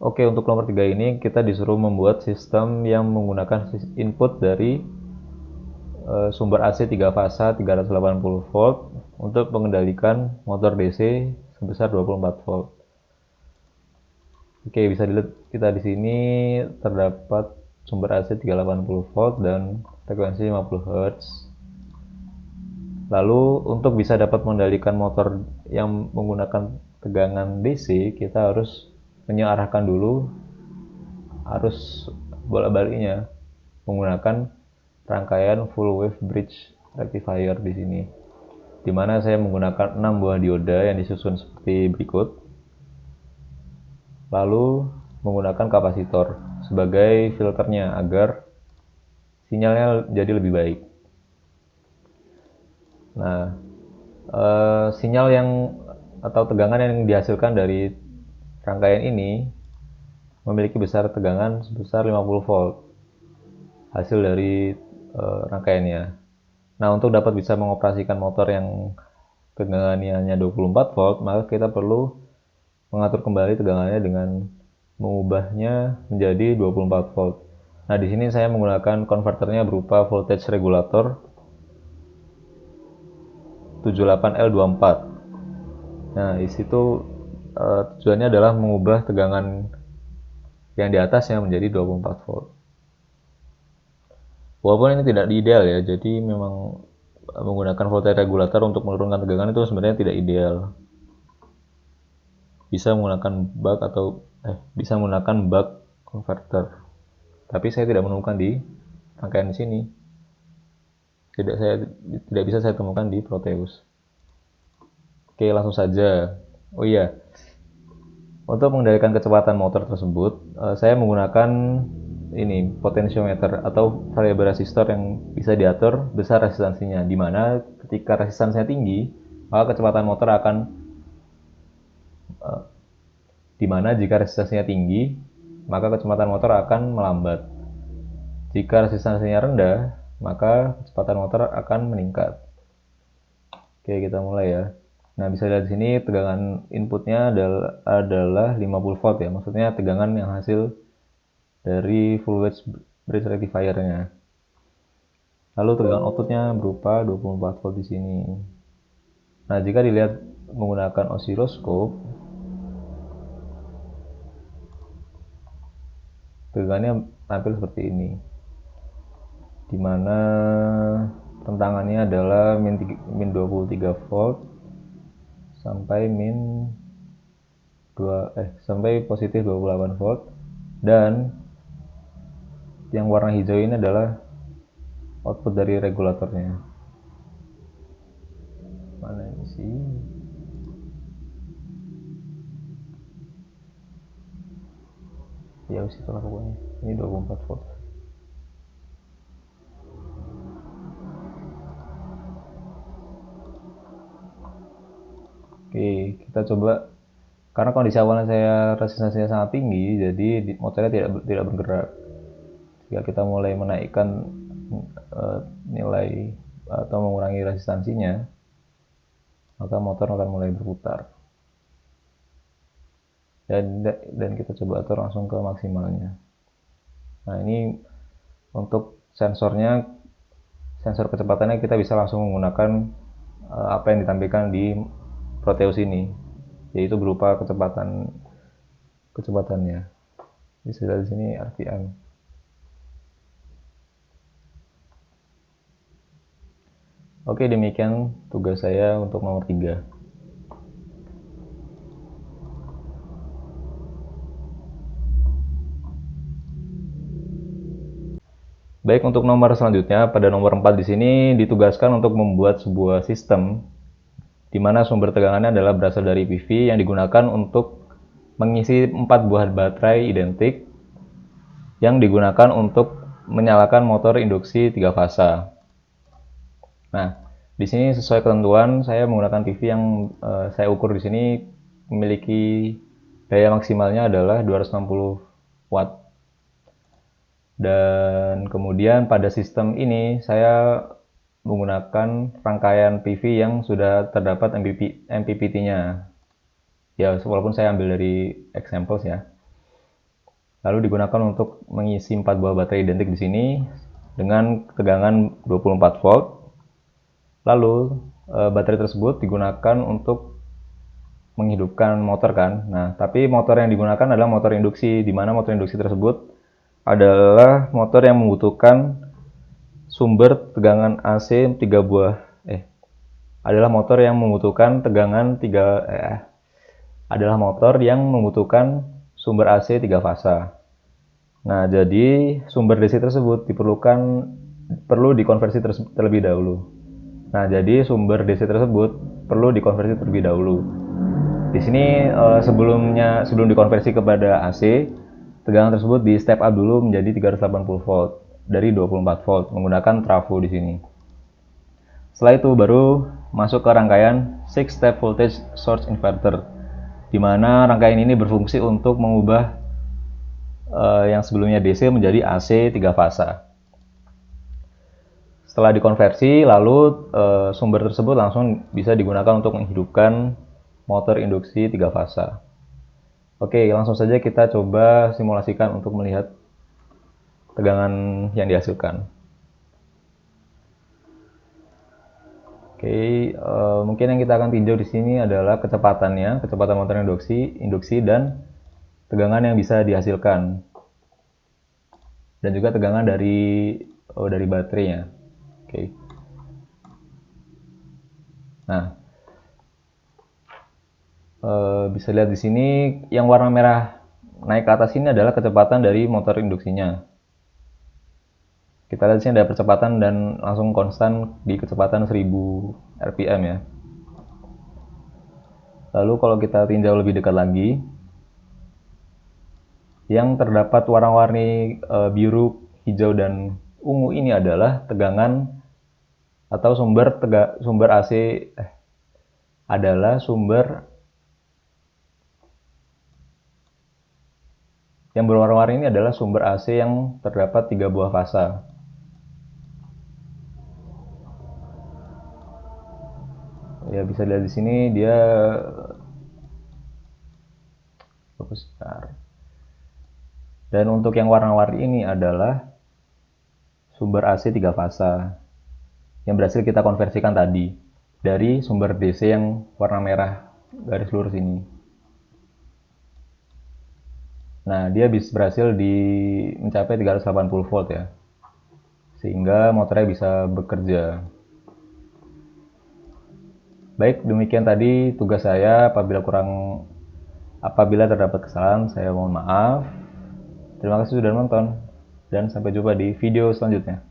Oke, untuk nomor 3 ini kita disuruh membuat sistem yang menggunakan input dari sumber AC 3 fasa 380 volt untuk mengendalikan motor DC sebesar 24 volt. Oke, bisa dilihat kita di sini terdapat sumber AC 380 volt dan frekuensi 50 Hz. Lalu untuk bisa dapat mengendalikan motor yang menggunakan tegangan DC, kita harus mengarahkan dulu arus bolak-baliknya menggunakan rangkaian full wave bridge rectifier di sini, di mana saya menggunakan 6 buah dioda yang disusun seperti berikut, lalu menggunakan kapasitor sebagai filternya agar sinyalnya jadi lebih baik. Nah, sinyal yang atau tegangan yang dihasilkan dari rangkaian ini memiliki besar tegangan sebesar 50 volt hasil dari rangkaiannya. Nah, untuk dapat bisa mengoperasikan motor yang tegangannya hanya 24 volt, maka kita perlu mengatur kembali tegangannya dengan mengubahnya menjadi 24 volt. Nah, di sini saya menggunakan konverternya berupa voltage regulator 78L24. Nah, di situ tujuannya adalah mengubah tegangan yang di atasnya menjadi 24 volt. Walaupun ini tidak ideal ya, jadi memang menggunakan voltage regulator untuk menurunkan tegangan itu sebenarnya tidak ideal. Bisa menggunakan bisa menggunakan buck converter. Tapi saya tidak menemukan di rangkaian di sini. Tidak bisa saya temukan di Proteus. Oke, langsung saja. Oh iya, untuk mengendalikan kecepatan motor tersebut, saya menggunakan ini potentiometer atau variabel resistor yang bisa diatur besar resistansinya, di mana ketika resistansinya tinggi, maka kecepatan motor akan di mana jika resistansinya tinggi, maka kecepatan motor akan melambat. Jika resistansinya rendah, maka kecepatan motor akan meningkat. Oke, kita mulai ya. Nah, bisa lihat di sini tegangan inputnya adalah 50 volt ya. Maksudnya tegangan yang hasil dari full wedge bridge rectifier-nya. Lalu tegangan outputnya berupa 24 volt di sini. Nah, jika dilihat menggunakan osiloskop, tegangannya tampil seperti ini, di mana rentangannya adalah min 23 volt sampai sampai positif 28 volt, dan yang warna hijau ini adalah output dari regulatornya. Mana ini sih? Ya itulah pokoknya. Ini 24 volt. Oke, kita coba. Karena kondisi awalnya saya resistansinya sangat tinggi, jadi motornya tidak bergerak. Jika kita mulai menaikkan nilai atau mengurangi resistansinya, maka motor akan mulai berputar. Dan kita coba atur langsung ke maksimalnya. Nah, ini untuk sensornya, sensor kecepatannya kita bisa langsung menggunakan apa yang ditampilkan di Proteus ini, yaitu berupa kecepatannya. Bisa lihat di sini RPM. Oke, demikian tugas saya untuk nomor 3. Baik, untuk nomor selanjutnya, pada nomor 4 di sini ditugaskan untuk membuat sebuah sistem di mana sumber tegangannya adalah berasal dari PV yang digunakan untuk mengisi 4 buah baterai identik yang digunakan untuk menyalakan motor induksi 3 fasa. Nah, di sini sesuai ketentuan saya menggunakan PV yang saya ukur di sini memiliki daya maksimalnya adalah 260 watt. Dan kemudian pada sistem ini saya menggunakan rangkaian PV yang sudah terdapat MPPT-nya. Ya, walaupun saya ambil dari examples ya. Lalu digunakan untuk mengisi 4 buah baterai identik di sini dengan tegangan 24 volt. Lalu baterai tersebut digunakan untuk menghidupkan motor kan. Nah, tapi motor yang digunakan adalah motor induksi, di mana motor induksi tersebut adalah motor yang membutuhkan sumber tegangan AC 3 buah adalah motor yang membutuhkan tegangan 3 adalah motor yang membutuhkan sumber AC 3 fasa. Nah, jadi sumber DC tersebut perlu dikonversi terlebih dahulu. Nah, jadi sumber DC tersebut perlu dikonversi terlebih dahulu. Di sini sebelum dikonversi kepada AC, tegangan tersebut di step up dulu menjadi 380 volt dari 24 volt menggunakan trafo di sini. Setelah itu baru masuk ke rangkaian 6 step voltage source inverter, di mana rangkaian ini berfungsi untuk mengubah yang sebelumnya DC menjadi AC 3 fasa. Setelah dikonversi, lalu sumber tersebut langsung bisa digunakan untuk menghidupkan motor induksi 3 fasa. Oke, langsung saja kita coba simulasikan untuk melihat tegangan yang dihasilkan. Oke, mungkin yang kita akan tinjau di sini adalah kecepatannya, kecepatan motor induksi dan tegangan yang bisa dihasilkan, dan juga tegangan dari baterainya. Oke. Nah, bisa lihat di sini yang warna merah naik ke atas ini adalah kecepatan dari motor induksinya. Kita lihat di sini ada percepatan dan langsung konstan di kecepatan 1000 rpm ya. Lalu kalau kita tinjau lebih dekat lagi, yang terdapat warna-warni biru, hijau, dan ungu ini adalah tegangan atau sumber AC adalah sumber yang berwarna-warni ini adalah sumber AC yang terdapat 3 buah fasa. Ya, bisa lihat di sini dia fokus besar. Dan untuk yang warna-warni ini adalah sumber AC 3 fasa yang berhasil kita konversikan tadi dari sumber DC yang warna merah garis lurus ini. Nah, dia berhasil mencapai 380 volt ya, sehingga motornya bisa bekerja. Baik, demikian tadi tugas saya. Apabila terdapat kesalahan, saya mohon maaf. Terima kasih sudah menonton, dan sampai jumpa di video selanjutnya.